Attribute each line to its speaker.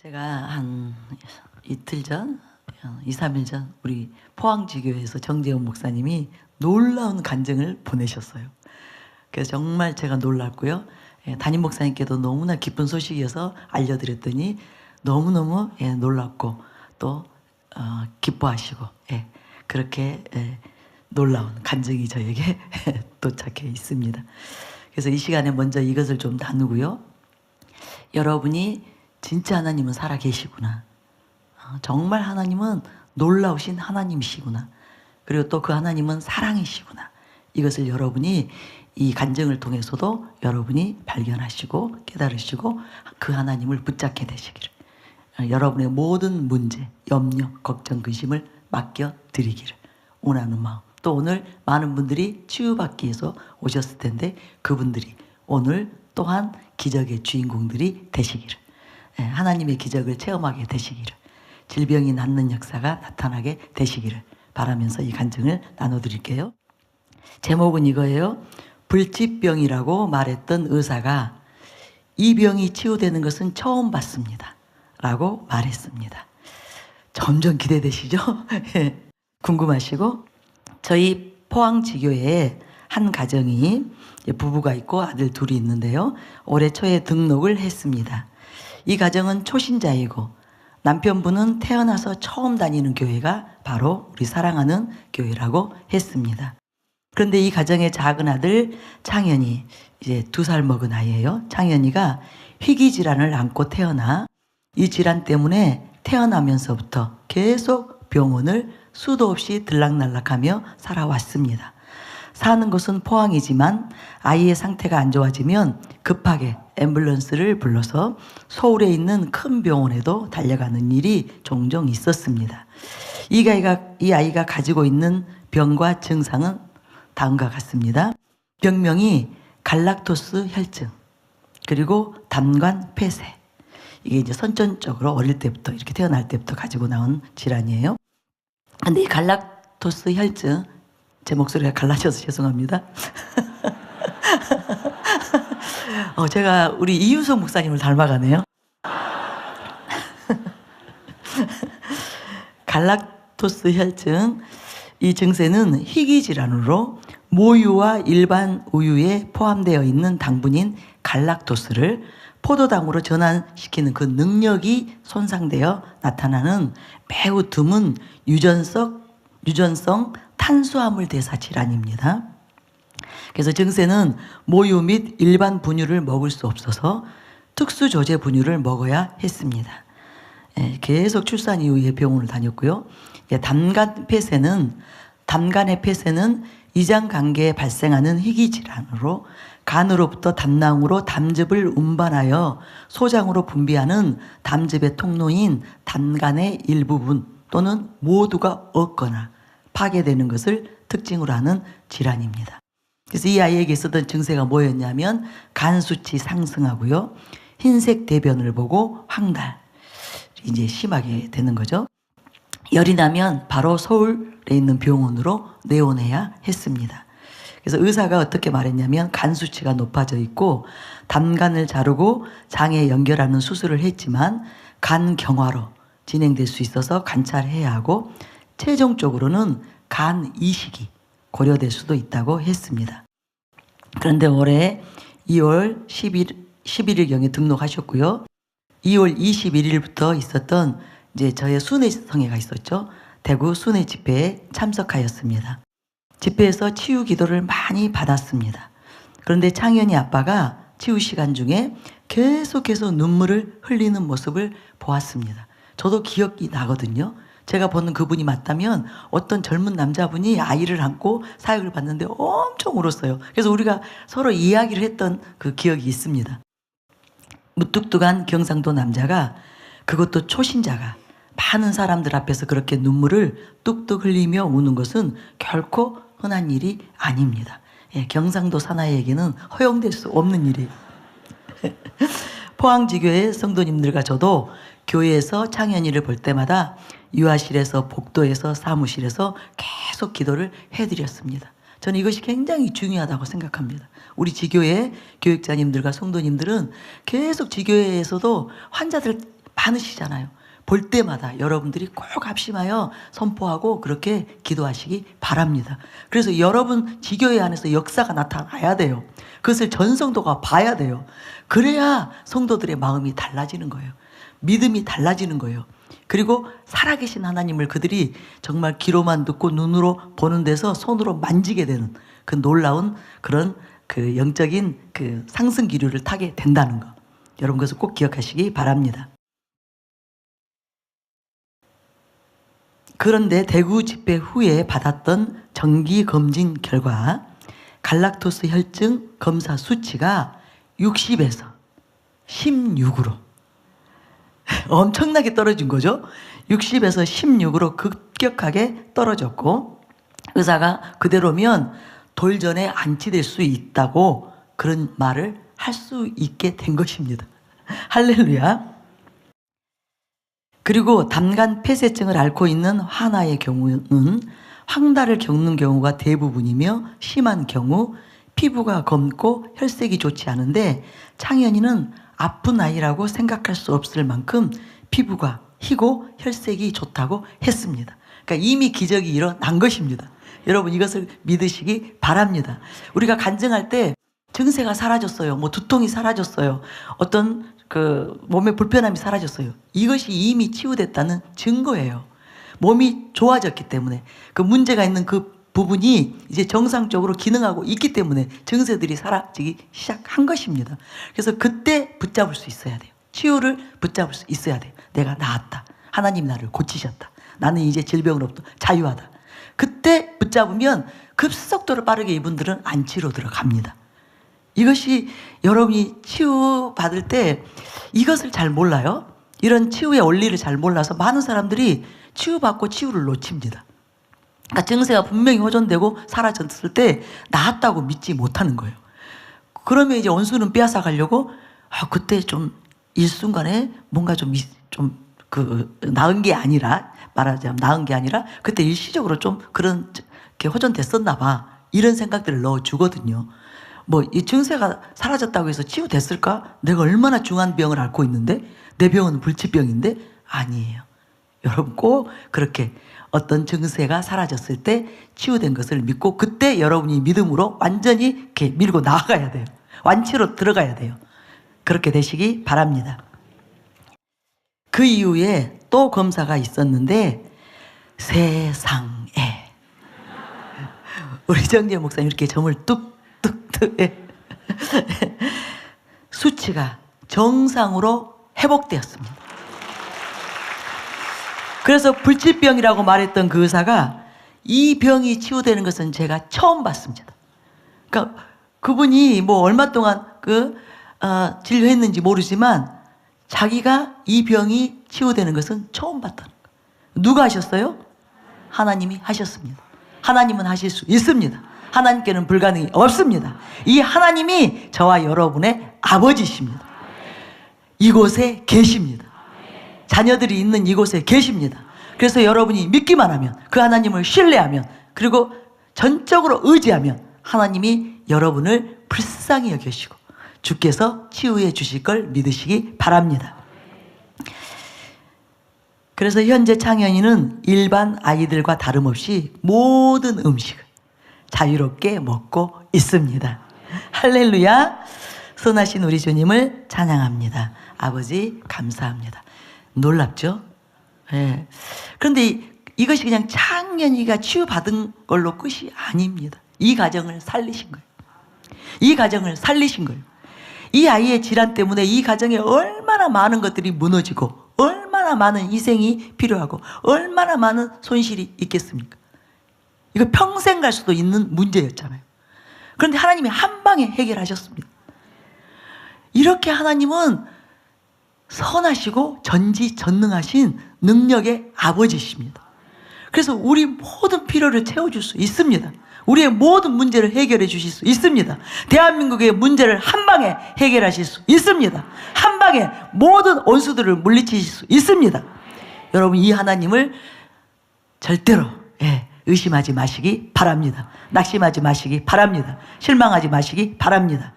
Speaker 1: 제가 한 이틀 전, 2, 3일 전 우리 포항지교에서 정재훈 목사님이 놀라운 간증을 보내셨어요. 그래서 정말 제가 놀랐고요. 담임 목사님께도 너무나 기쁜 소식이어서 알려드렸더니 너무너무 놀랐고 또 기뻐하시고 그렇게 놀라운 간증이 저에게 도착해 있습니다. 그래서 이 시간에 먼저 이것을 좀 나누고요. 여러분이 진짜 하나님은 살아계시구나. 정말 하나님은 놀라우신 하나님이시구나. 그리고 또 그 하나님은 사랑이시구나. 이것을 여러분이 이 간증을 통해서도 여러분이 발견하시고 깨달으시고 그 하나님을 붙잡게 되시기를, 여러분의 모든 문제, 염려, 걱정, 근심을 맡겨드리기를 원하는 마음. 또 오늘 많은 분들이 치유받기 위해서 오셨을 텐데 그분들이 오늘 또한 기적의 주인공들이 되시기를, 하나님의 기적을 체험하게 되시기를, 질병이 낫는 역사가 나타나게 되시기를 바라면서 이 간증을 나눠드릴게요. 제목은 이거예요. 불치병이라고 말했던 의사가 이 병이 치유되는 것은 처음 봤습니다 라고 말했습니다. 점점 기대되시죠? 궁금하시고, 저희 포항지교회에 한 가정이 부부가 있고 아들 둘이 있는데요. 올해 초에 등록을 했습니다. 이 가정은 초신자이고 남편분은 태어나서 처음 다니는 교회가 바로 우리 사랑하는 교회라고 했습니다. 그런데 이 가정의 작은 아들 창현이 이제 2살 먹은 아이예요. 창현이가 희귀질환을 안고 태어나 이 질환 때문에 태어나면서부터 계속 병원을 수도 없이 들락날락하며 살아왔습니다. 사는 곳은 포항이지만 아이의 상태가 안 좋아지면 급하게 앰뷸런스를 불러서 서울에 있는 큰 병원에도 달려가는 일이 종종 있었습니다. 이 아이가 가지고 있는 병과 증상은 다음과 같습니다. 병명이 갈락토스 혈증, 그리고 담관 폐쇄. 이게 이제 선천적으로 어릴 때부터, 이렇게 태어날 때부터 가지고 나온 질환이에요. 근데 이 갈락토스 혈증, 제 목소리가 갈라져서 죄송합니다. 제가 우리 이윤석 목사님을 닮아가네요. 갈락토스 혈증, 이 증세는 희귀질환으로 모유와 일반 우유에 포함되어 있는 당분인 갈락토스를 포도당으로 전환시키는 그 능력이 손상되어 나타나는 매우 드문 유전성 탄수화물 대사 질환입니다. 그래서 증세는 모유 및 일반 분유를 먹을 수 없어서 특수 조제 분유를 먹어야 했습니다. 계속 출산 이후에 병원을 다녔고요. 담간의 폐쇄는 이장 관계에 발생하는 희귀 질환으로 간으로부터 담낭으로 담즙을 운반하여 소장으로 분비하는 담즙의 통로인 담간의 일부분 또는 모두가 없거나 파괴되는 것을 특징으로 하는 질환입니다. 그래서 이 아이에게 있었던 증세가 뭐였냐면 간 수치 상승하고요, 흰색 대변을 보고 황달, 이제 심하게 되는 거죠. 열이 나면 바로 서울에 있는 병원으로 내원해야 했습니다. 그래서 의사가 어떻게 말했냐면 간 수치가 높아져 있고 담간을 자르고 장에 연결하는 수술을 했지만 간 경화로 진행될 수 있어서 관찰해야 하고 최종적으로는 간 이식이 고려될 수도 있다고 했습니다. 그런데 올해 2월 11일경에 등록하셨고요. 2월 21일부터 있었던 이제 저의 순회 성회가 있었죠. 대구 순회 집회에 참석하였습니다. 집회에서 치유 기도를 많이 받았습니다. 그런데 창현이 아빠가 치유 시간 중에 계속해서 눈물을 흘리는 모습을 보았습니다. 저도 기억이 나거든요. 제가 보는 그분이 맞다면 어떤 젊은 남자분이 아이를 안고 사역을 받는데 엄청 울었어요. 그래서 우리가 서로 이야기를 했던 그 기억이 있습니다. 무뚝뚝한 경상도 남자가, 그것도 초신자가 많은 사람들 앞에서 그렇게 눈물을 뚝뚝 흘리며 우는 것은 결코 흔한 일이 아닙니다. 경상도 사나이에게는 허용될 수 없는 일이에요. 포항지교회 성도님들과 저도 교회에서 창현이를 볼 때마다 유아실에서, 복도에서, 사무실에서 계속 기도를 해드렸습니다. 저는 이것이 굉장히 중요하다고 생각합니다. 우리 지교회 교육자님들과 성도님들은 계속 지교회에서도 환자들 많으시잖아요. 볼 때마다 여러분들이 꼭 합심하여 선포하고 그렇게 기도하시기 바랍니다. 그래서 여러분 지교회 안에서 역사가 나타나야 돼요. 그것을 전 성도가 봐야 돼요. 그래야 성도들의 마음이 달라지는 거예요. 믿음이 달라지는 거예요. 그리고 살아계신 하나님을 그들이 정말 귀로만 듣고 눈으로 보는 데서 손으로 만지게 되는 그 놀라운 그런 그 영적인 그 상승 기류를 타게 된다는 거. 여러분 그것을 꼭 기억하시기 바랍니다. 그런데 대구 집회 후에 받았던 정기 검진 결과 갈락토스 혈증 검사 수치가 60에서 16으로 엄청나게 떨어진 거죠. 60에서 16으로 급격하게 떨어졌고 의사가 그대로면 돌전에 안치될 수 있다고 그런 말을 할 수 있게 된 것입니다. 할렐루야. 그리고 담간 폐쇄증을 앓고 있는 화나의 경우는 황달을 겪는 경우가 대부분이며 심한 경우 피부가 검고 혈색이 좋지 않은데 창현이는 아픈 아이라고 생각할 수 없을 만큼 피부가 희고 혈색이 좋다고 했습니다. 그러니까 이미 기적이 일어난 것입니다. 여러분 이것을 믿으시기 바랍니다. 우리가 간증할 때 증세가 사라졌어요. 뭐 두통이 사라졌어요. 어떤 그 몸의 불편함이 사라졌어요. 이것이 이미 치유됐다는 증거예요. 몸이 좋아졌기 때문에 그 문제가 있는 그 부분이 이제 정상적으로 기능하고 있기 때문에 증세들이 사라지기 시작한 것입니다. 그래서 그때 붙잡을 수 있어야 돼요. 치유를 붙잡을 수 있어야 돼요. 내가 나았다. 하나님 나를 고치셨다. 나는 이제 질병으로부터 자유하다. 그때 붙잡으면 급속도로 빠르게 이분들은 안치로 들어갑니다. 이것이 여러분이 치유받을 때 이것을 잘 몰라요. 이런 치유의 원리를 잘 몰라서 많은 사람들이 치유받고 치유를 놓칩니다. 그러니까 증세가 분명히 호전되고 사라졌을 때 나았다고 믿지 못하는 거예요. 그러면 이제 원수는 빼앗아 가려고 그때 좀 일순간에 뭔가 좀 나은 게 아니라 말하자면 나은 게 아니라 그때 일시적으로 좀 그런 게 호전됐었나 봐. 이런 생각들을 넣어주거든요. 뭐 이 증세가 사라졌다고 해서 치유됐을까? 내가 얼마나 중한 병을 앓고 있는데 내 병은 불치병인데 아니에요. 여러분 꼭 그렇게 어떤 증세가 사라졌을 때 치유된 것을 믿고 그때 여러분이 믿음으로 완전히 이렇게 밀고 나아가야 돼요. 완치로 들어가야 돼요. 그렇게 되시기 바랍니다. 그 이후에 또 검사가 있었는데 세상에 우리 정재 목사님 이렇게 점을 뚝뚝뚝 수치가 정상으로 회복되었습니다. 그래서 불치병이라고 말했던 그 의사가 이 병이 치유되는 것은 제가 처음 봤습니다. 그러니까 그분이 뭐 얼마 동안 진료했는지 모르지만 자기가 이 병이 치유되는 것은 처음 봤다는 거예요. 누가 하셨어요? 하나님이 하셨습니다. 하나님은 하실 수 있습니다. 하나님께는 불가능이 없습니다. 이 하나님이 저와 여러분의 아버지십니다. 이곳에 계십니다. 자녀들이 있는 이곳에 계십니다. 그래서 여러분이 믿기만 하면 그 하나님을 신뢰하면 그리고 전적으로 의지하면 하나님이 여러분을 불쌍히 여기시고 주께서 치유해 주실 걸 믿으시기 바랍니다. 그래서 현재 창현이는 일반 아이들과 다름없이 모든 음식을 자유롭게 먹고 있습니다. 할렐루야. 선하신 우리 주님을 찬양합니다. 아버지 감사합니다. 놀랍죠? 예. 그런데 이것이 그냥 창현이가 치유받은 걸로 끝이 아닙니다. 이 가정을 살리신 거예요. 이 가정을 살리신 거예요. 이 아이의 질환 때문에 이 가정에 얼마나 많은 것들이 무너지고 얼마나 많은 희생이 필요하고 얼마나 많은 손실이 있겠습니까? 이거 평생 갈 수도 있는 문제였잖아요. 그런데 하나님이 한 방에 해결하셨습니다. 이렇게 하나님은 선하시고 전지전능하신 능력의 아버지십니다. 그래서 우리 모든 필요를 채워줄 수 있습니다. 우리의 모든 문제를 해결해 주실 수 있습니다. 대한민국의 문제를 한 방에 해결하실 수 있습니다. 한 방에 모든 원수들을 물리치실 수 있습니다. 여러분 이 하나님을 절대로 의심하지 마시기 바랍니다. 낙심하지 마시기 바랍니다. 실망하지 마시기 바랍니다.